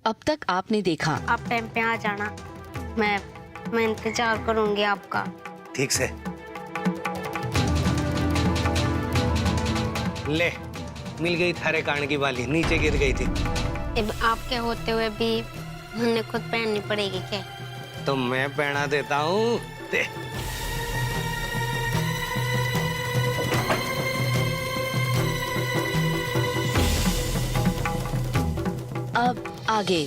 अब तक आपने देखा। आप टाइम पे आ जाना, मैं इंतजार करूंगी आपका। ठीक से। ले, मिल गई थारे कान की बाली, नीचे गिर गई थी। अब आपके होते हुए भी मुझे खुद पहननी पड़ेगी क्या? तो मैं पहना देता हूँ। दे। अब आगे।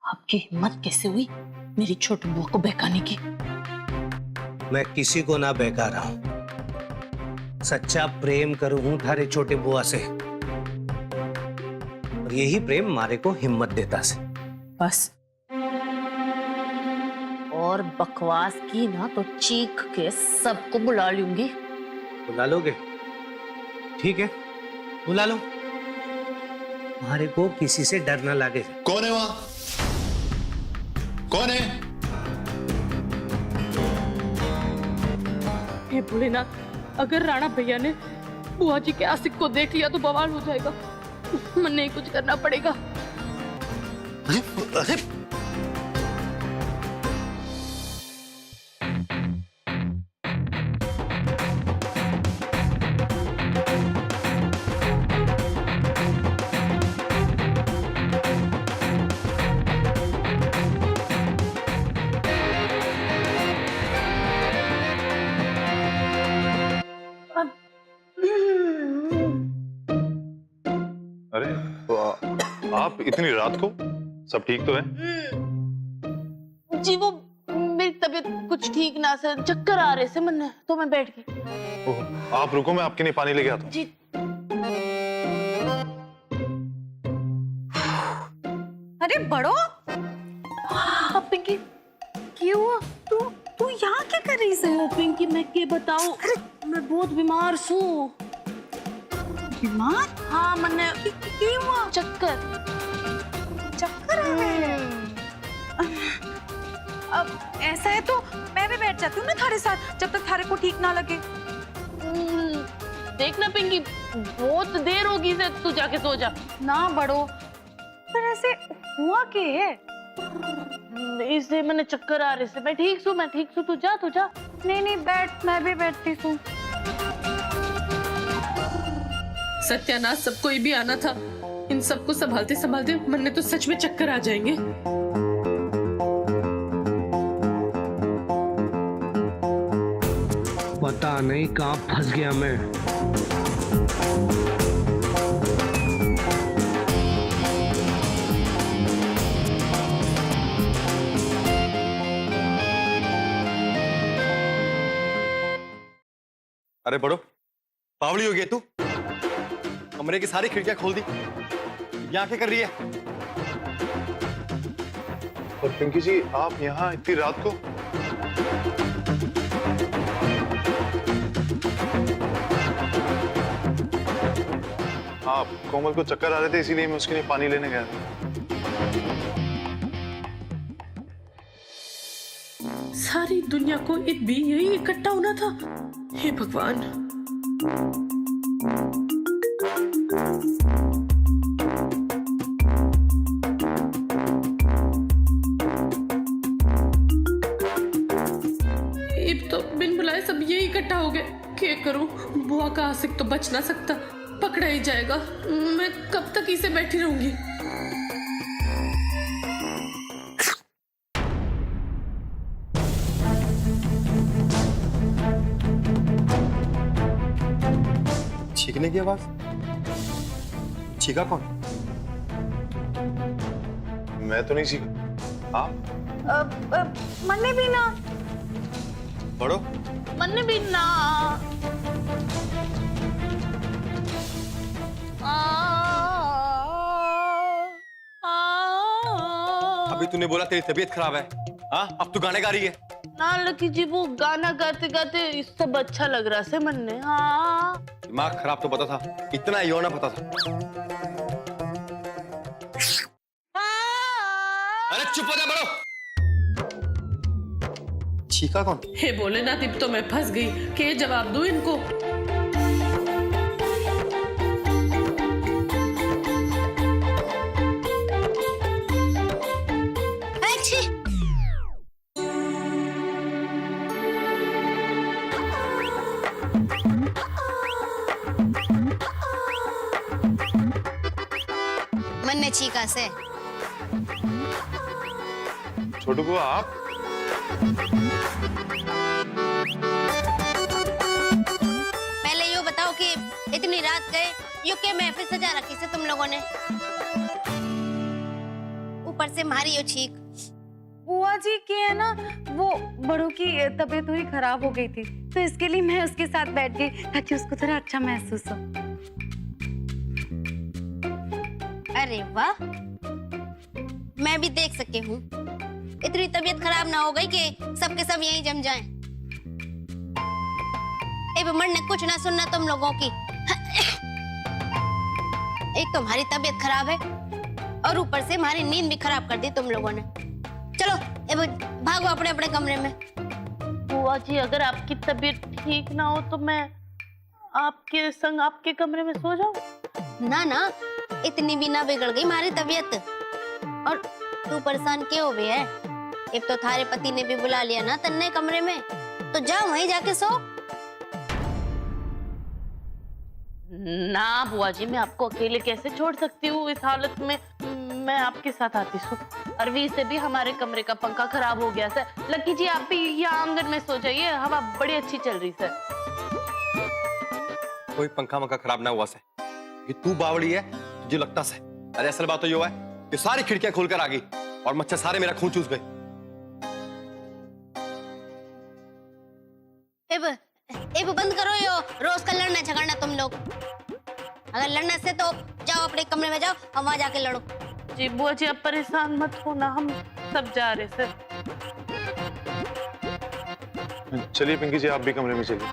आपकी हिम्मत कैसे हुई मेरी छोटी बुआ को बहकाने की? मैं किसी को ना बहका रहा हूं, सच्चा प्रेम करूं हूं थारे छोटे बुआ से, और यही प्रेम मारे को हिम्मत देता से। बस और बकवास की ना तो चीख के सबको बुला लूंगी। बुला लोगे? ठीक है, बुला लो। मारे को किसी से डर ना लगे। कौन है वहां? कौन है? हे भोलेनाथ, अगर राणा भैया ने बुआ जी के आशिक को देख लिया तो बवाल हो जाएगा। मन्ने कुछ करना पड़ेगा। अरे अरे अरे तो आप इतनी रात को? सब ठीक तो है? जी वो मेरी तबीयत कुछ ठीक ना से, चक्कर आ रहे से मन्ने, तो मैं बैठ गई। ओह, आप रुको, मैं आपके लिए पानी लेके आता हूँ। जी। अरे बड़ो, पिंकी क्यों हुआ? तू यहाँ क्या कर रही है? ओ पिंकी, मैं क्या बताऊं, मैं बहुत बीमार हूँ। बीमार? हाँ मन्ने, क्यों हुआ? चक्कर चक्कर आ गए? अब ऐसा है तो मैं भी बैठ जाती हूँ ना थारे साथ, जब तक थारे को ठीक ना लगे। देखना पिंकी, बहुत देर होगी से, तू जाके सो जा। ना बड़ो, पर ऐसे हुआ क्या है? इससे मैंने चक्कर आ रहे से, मैं ठीक हूँ, तू जा। नहीं बैठ, मैं भी बैठती हूँ। सत्यानाश सबको ही भी आना था। इन सबको संभालते संभालते मन्ने तो सच में चक्कर आ जाएंगे। पता नहीं कहाँ फंस गया मैं। अरे बड़ो, पावड़ी हो गई तू? कमरे की सारी खिड़कियां खोल दी, यहाँ क्या कर रही है? और पिंकी जी, आप यहाँ इतनी रात को? आप कोमल को चक्कर आ रहे थे, इसीलिए मैं उसके लिए पानी लेने गया था। सारी दुनिया को एक भी यही इकट्ठा होना था। हे भगवान। अब तो बिन बुलाए सब यही इकट्ठा हो गए। क्या करूं? बुआ का आशिक तो बच ना सकता, पकड़ा ही जाएगा। मैं कब तक इसे बैठी रहूंगी? छींकने की आवाज? छींका कौन? मैं तो नहीं सीखा। आप? मन्ने भी ना। बड़ो, मन्ने भी ना। अभी तूने बोला तेरी तबीयत खराब है, हाँ? अब तू गाने गा रही है। ना लकी जी, वो गाना गाते गाते सब अच्छा लग रहा से मन ने। हाँ, दिमाग खराब तो पता था, इतना ही होना पता था। अरे चुप हो जा बड़ो। छीका कौन? हे भोलेनाथ, अब तो मैं फंस गई। क्या जवाब दूं इनको? तन्ने चीका से। छोटू बुआ आप पहले यो बताओ कि इतनी रात गए यो क्या महफिल सजा रखी से तुम लोगों ने? ऊपर से मारी यो छीक। बुआ जी की है ना, वो बड़ों की तबीयत थोड़ी खराब हो गई थी, तो इसके लिए मैं उसके साथ बैठ गई ताकि उसको थोड़ा अच्छा महसूस हो। अरे वाह, मैं भी देख सकी हूँ। इतनी तबीयत खराब ना हो गई कि सबके सब यहीं जम जाएं। मन ने कुछ ना सुनना तुम लोगों की। एक तो हमारी तबीयत खराब है और ऊपर से हमारी नींद भी खराब कर दी तुम लोगों ने। चलो भागो अपने अपने कमरे में। बुआ जी, अगर आपकी तबीयत ठीक ना हो तो मैं आपके संग आपके कमरे में सो जाऊं? ना ना, इतनी भी ना बिगड़ गई हमारी तबीयत। और तू परेशान क्यों हुई है? एक तो थारे पति ने भी बुला लिया ना तन्ने कमरे में, तो जा वहीं जाके सो। ना बुआ जी, मैं आपको अकेले कैसे छोड़ सकती हूँ इस हालत में। मैं आपके साथ आती हूँ। अरवी से भी हमारे कमरे का पंखा खराब हो गया सर। लकी जी, आप भी यहाँ आंगन में सो जाइए, हवा बड़ी अच्छी चल रही सर। कोई पंखा वंखा खराब ना हुआ से, ये तू बावड़ी है तुझे लगता से। अरे असल बात तो ये है कि सारी खिड़कियां खोलकर आ गई और मच्छर सारे मेरा खून चूस गए। अब बंद करो यो रोज का लड़ना झगड़ना तुम लोग। अगर लड़ना से तो जाओ अपने कमरे में जाओ और वहां जाके लड़ो। जी बुआ जी, आप परेशान मत होना, हम सब जा रहे सर। चलिए पिंकी जी, आप भी कमरे में चलिए।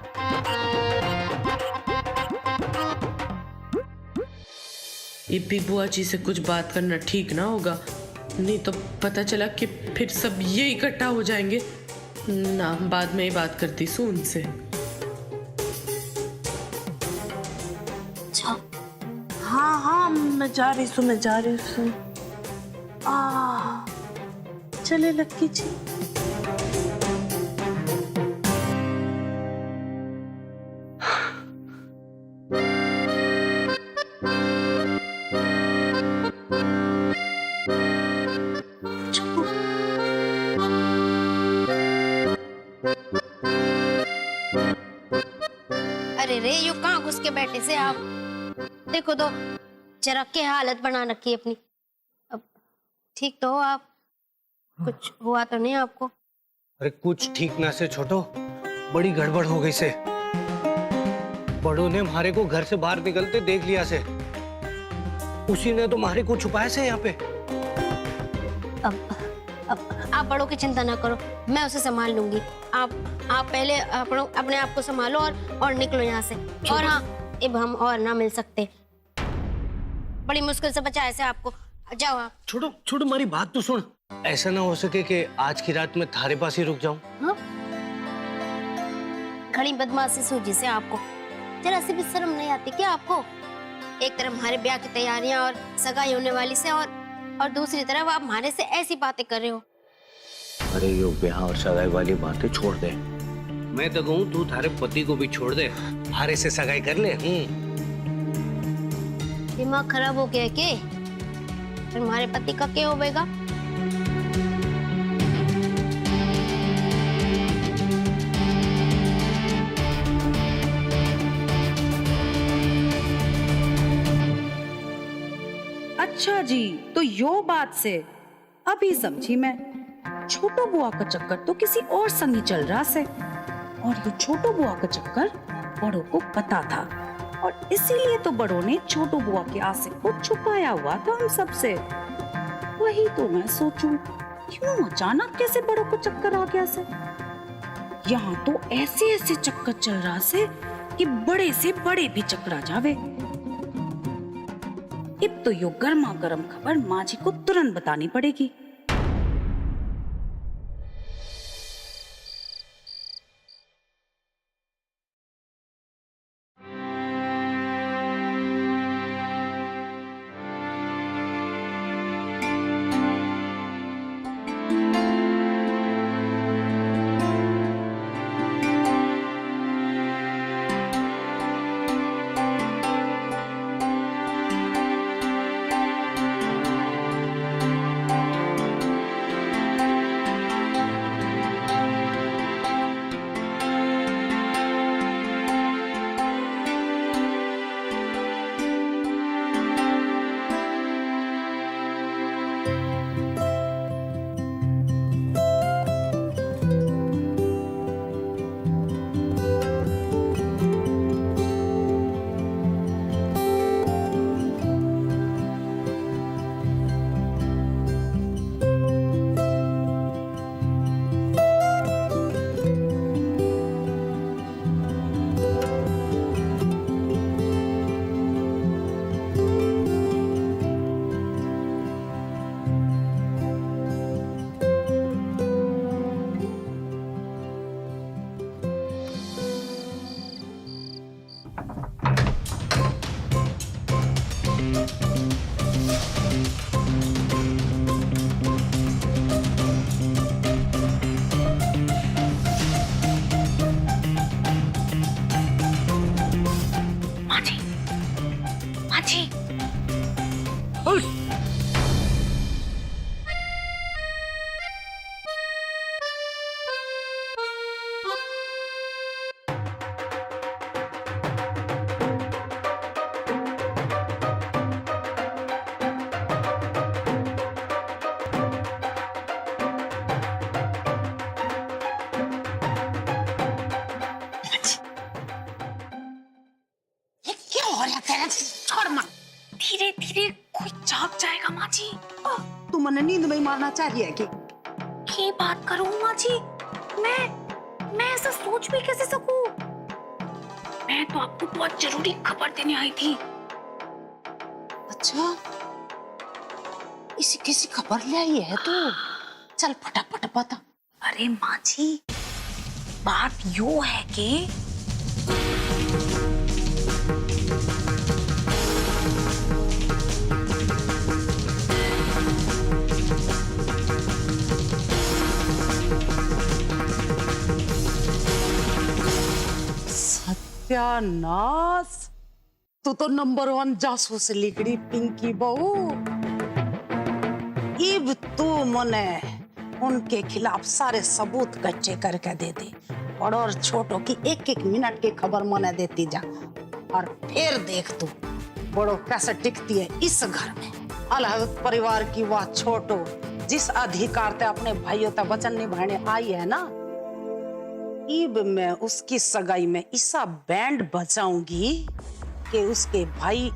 ये भी बुआ जी से कुछ बात करना ठीक ना होगा, नहीं तो पता चला कि फिर सब ये इकट्ठा हो जाएंगे ना। बाद में ही बात करती हूँ उनसे। हाँ हाँ, मैं जा रही हूँ। चले लक्की जी। अरे रे, यू कहाँ घुस के बैठे से आप? देखो तो जरा के हालत बना रखी है अपनी। अब ठीक तो हो आप? कुछ हुआ तो नहीं आपको? अरे कुछ ठीक ना से छोटो, बड़ी गड़बड़ हो गई से। बड़ों ने हमारे को घर से बाहर निकलते देख लिया से। उसी ने तो हमारे को छुपाया से यहाँ पे। अब आप बड़ों की चिंता ना करो, मैं उसे संभाल लूंगी। आप पहले अपने आप को संभालो और निकलो यहाँ से। और हाँ, अब हम और ना मिल सकते। बड़ी मुश्किल से बचाया से आपको। जाओ आप। छोटो छोटो, हमारी बात तो सुन। ऐसा ना हो सके कि आज की रात में थारे पास ही रुक जाऊं। हाँ? खड़ी बदमाशी सूझी से आपको जरा सी भी शर्म नहीं आती क्या आपको? एक तरफ हमारे ब्याह की तैयारियां और सगाई होने वाली से, और दूसरी तरफ आप हमारे से ऐसी बातें कर रहे हो। अरे यो ब्याह और सगाई वाली बातें छोड़ दे। मैं तो कहूँ तू थारे पति को भी छोड़ दे, हारे से सगाई कर ले। दिमाग खराब हो गया के? फिर हमारे पति का क्या होगा? अच्छा जी, तो यो बात से अभी समझी मैं। छोटो बुआ का चक्कर तो किसी और संग ही चल रहा से, और ये छोटो बुआ का चक्कर बड़ों को पता था, और इसीलिए तो बड़ों ने छोटो बुआ के आसिफ को छुपाया हुआ था हम सबसे। वही तो मैं सोचूं, क्यों अचानक कैसे बड़ों को चक्कर आ गया से। यहाँ तो ऐसे ऐसे चक्कर चल रहा से कि बड़े से बड़े भी चकरा जावे। अब तो यो गर्मा गर्म खबर माँ जी को तुरंत बतानी पड़ेगी। माजी, माजी, ये क्या हो रहा है? छोड़ मत। धीरे धीरे कोई जाग जाएगा माँ जी। तू मने नींद में ही मारना चाहिए कि की बात करूं माँ जी? मैं ऐसा सोच भी कैसे सकूं? मैं तो आपको बहुत जरूरी खबर देने आई थी। अच्छा, इसी किसी खबर ले आई है तू? चल फटाफट बता। अरे माँ जी, बात यूं है कि सत्यानाश, तू तो नंबर 1 जासूस लिखड़ी पिंकी बहू। इब तू मने उनके खिलाफ सारे सबूत इकट्ठे करके दे दे और छोटो की एक एक मिनट की खबर मने देती जा, और फिर देख तू बड़ो कैसे टिकती है इस घर में। अलग परिवार की वह छोटो जिस अधिकार से अपने भाइयों तक वचन निभाने आई है ना, इब मैं उसकी सगाई में ऐसा बैंड बजाऊंगी कि उसके भाई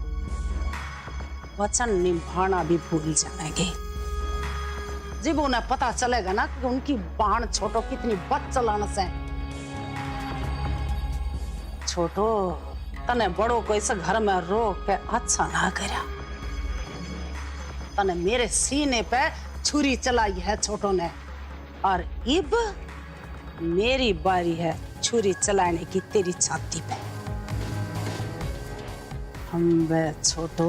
वचन निभाना भी भूल जाएंगे। जब उन्हें पता चलेगा ना कि उनकी बहन छोटो कितनी बदचलानस है। छोटो, तने बड़ों को इस घर में रोक के अच्छा ना करा। तने मेरे सीने पे छुरी चलाई है छोटो ने, और इब मेरी बारी है छुरी चलाने की तेरी छाती पे। हम वे छोटो।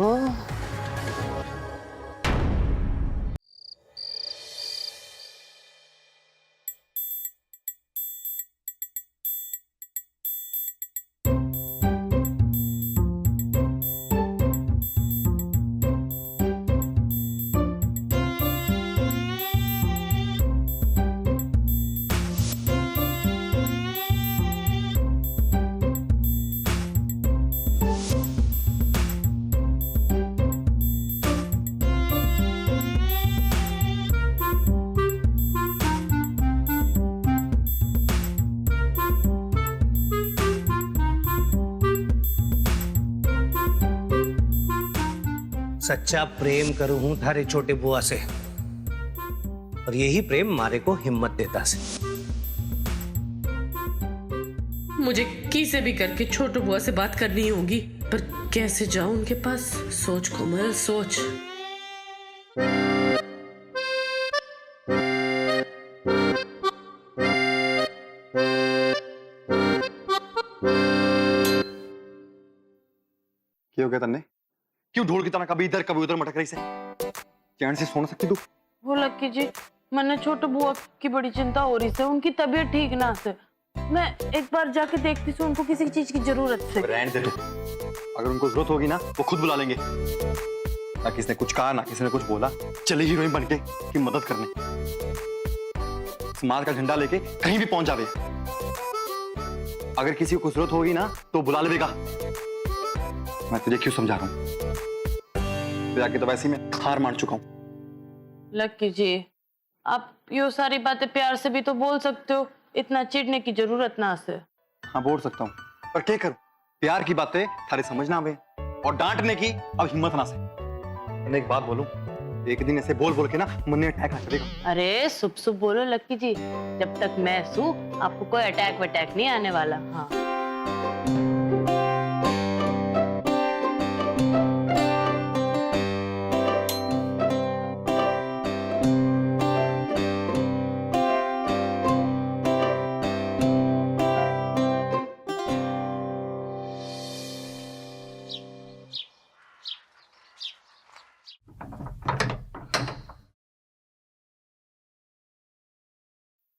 सच्चा प्रेम करूं हूं थारे छोटे बुआ से, और यही प्रेम मारे को हिम्मत देता से। मुझे किसे भी करके छोटू बुआ से बात करनी होगी, पर कैसे जाऊं उनके पास? सोच कोमल, सोच। क्या हो गया तन्ने? क्यों ढोल की तरह कभी इधर कभी उधर मटक रही से? चैन से सो ना सकती तू? वो लक्की जी, मैंने छोटू बुआ की बड़ी चिंता हो रही है, उनकी तबीयत ठीक ना से। मैं एक बार जाके देखती हूँ, उनको किसी चीज की जरूरत है। रहने दे तू। अगर उनको जरूरत होगी ना वो खुद बुला लेंगे। ना किसी ने कुछ कहा ना किसी ने कुछ बोला, चले हीरोइन बन के की मदद करने। समाज का झंडा लेके कहीं भी पहुंच जावे। अगर किसी को जरूरत होगी ना तो बुला लेगा। मैं तुझे क्यों समझा रहा हूँ? तेरा की तो वैसे ही मैं हार मान चुका हूँ। लक्की जी, आप ये सारी बातें प्यार से भी तो बोल सकते हो, इतना चिढ़ने की जरूरत ना से। हाँ बोल सकता हूँ, पर क्या करूं? प्यार की बातें थारे समझ ना आवे और डांटने की अब हिम्मत ना से। मैं एक बात बोलूं, एक दिन ऐसे बोल बोल के ना मन में अटैक आ चलेगा। अरे सुप सुप बोलो लक्की जी, जब तक मैं हूं आपको कोई अटैक वटैक नहीं आने वाला। हाँ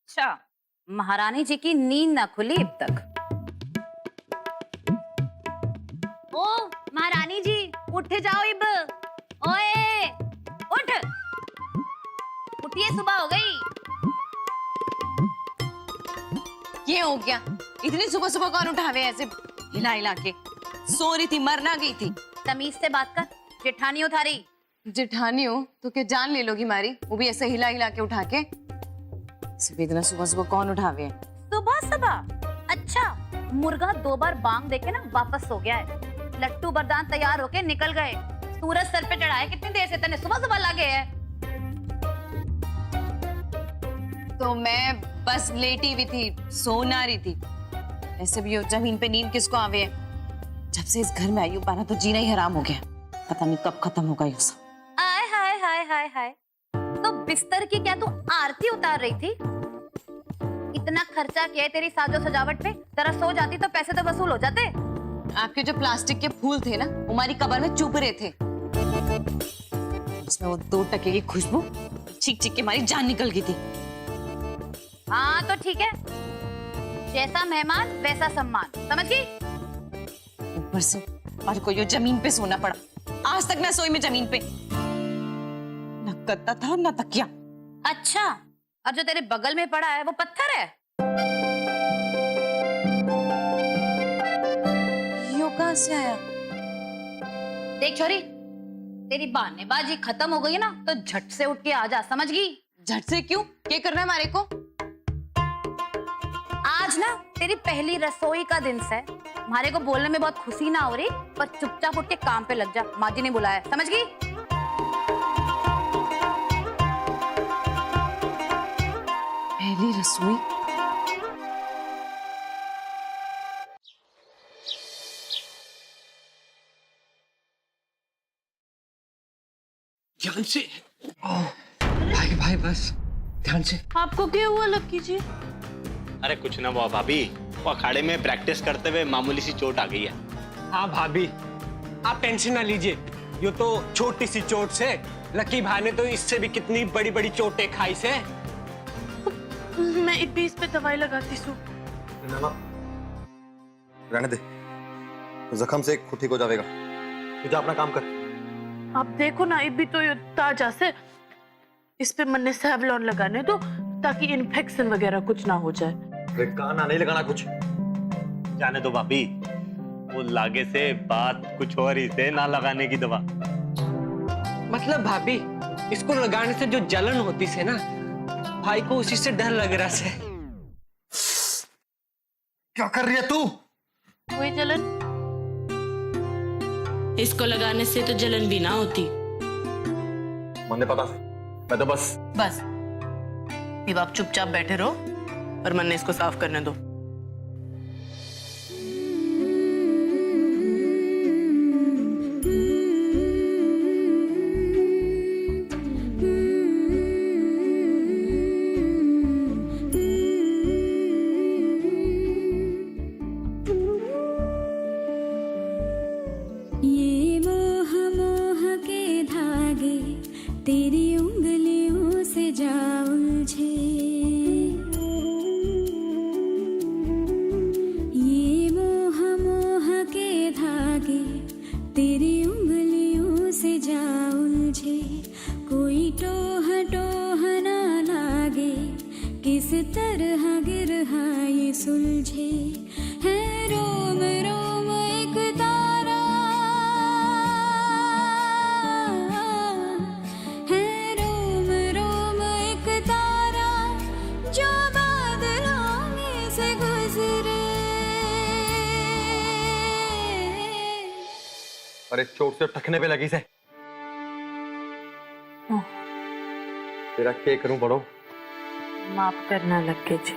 अच्छा, महारानी जी की नींद ना खुली अब तक। ओ महारानी जी उठ जाओ इब। ओए उठ, उठिए, सुबह हो गई। ये हो गया? इतनी सुबह सुबह कौन उठावे ऐसे हिला हिला के? सो रही थी, मर ना गई थी। तमीज से बात कर, जेठानी उठा रही। जेठानी हो तो क्या जान ले लोगी मारी? वो भी ऐसे हिला हिला के उठा के। सिर्फ इतना सुबह सुबह कौन उठावे? सुबह सुबह? अच्छा, मुर्गा 2 बार बांग देके ना वापस सो गया है। लट्टू बरदान तैयार होके निकल गए। सूरज सर पे चढ़ाए कितनी देर से, तने सुबह सुबह लगे है। तो मैं बस लेटी हुई थी, सो ना रही थी। ऐसे भी जमीन पे नींद किसको आवे है? जब से इस घर में आई हूँ पाना तो जीना ही हराम हो गया। पता नहीं कब खत्म होगा ये सब। आय हाय हाय हाय हाय, तो बिस्तर की क्या तू आरती उतार रही थी? इतना खर्चा किया है तेरी साजो सजावट पे, जरा सो जाती तो पैसे तो वसूल हो जाते। आपके जो प्लास्टिक के फूल थे ना, वो हमारी कबर में चुप रहे थे। उसमें वो 2 टके की खुशबू चीख चीख के हमारी जान निकल गई थी। हाँ तो ठीक है, जैसा मेहमान वैसा सम्मान, समझ गई? ऊपर से और कोई जमीन पे सोना पड़ा। आज तक ना सोई मैं जमीन पे, न गद्दा था न तकिया। अच्छा, और जो तेरे बगल में पड़ा है वो पत्थर है? यो कहाँ से आया? देख छोरी, तेरी बहानेबाजी खत्म हो गई ना तो झट से उठ के आ जा, समझ गई? झट से क्यों? क्या करना है हमारे को? आज ना तेरी पहली रसोई का दिन है। हमारे को बोलने में बहुत खुशी ना हो रही, पर चुपचाप उठ के काम पे लग जा। माँ जी ने बुलाया, समझ गई? पहली रसोई? ध्यान से। भाई भाई बस ध्यान से। आपको क्या हुआ लक्की जी? अरे कुछ ना वो भाभी, वो अखाड़े में प्रैक्टिस करते हुए मामूली सी चोट आ गई है। हाँ भाभी, आप टेंशन ना लीजिए, ये तो छोटी सी चोट से। लकी भाई ने तो इससे भी कितनी बड़ी बड़ी चोटें खाई से। मैं इस पे दवाई लगाती हूँ। रहने दे, जख्म से खुद ठीक हो जाएगा। तू जा अपना काम कर। आप देखो ना, भी तो ये ताजा से, इस पे मैंने सेवलॉन लगाने दो ताकि इन्फेक्शन वगैरह कुछ ना हो जाए। अरे काना नहीं लगाना कुछ। जाने दो भाभी, वो लागे से बात कुछ और ही से, ना लगाने की दवा। मतलब भाभी, इसको लगाने से जो जलन होती से ना, भाई को उसी से डर लग रहा से। क्या कर रही है तू? कोई जलन? इसको लगाने से तो जलन भी ना होती। मुझे पता से, मैं तो बस अब आप चुपचाप बैठे रहो और मन्ने इसको साफ करने दो। ये मोह मोह के धागे तेरी उंगलियों से जा उलझे। ये मोह मोह के धागे तेरी उंगलियों से जा उलझे। कोई टोह टोह ना लागे, किस तरह गिरहा ये सुलझे। है रोम रोम एक तारा, है रोम रोम एक तारा जो बादलों में से गुजरे। अरे चोट से टखने पे लगी से। तेरा क्या करूं बड़ो? माफ करना लक्की जी।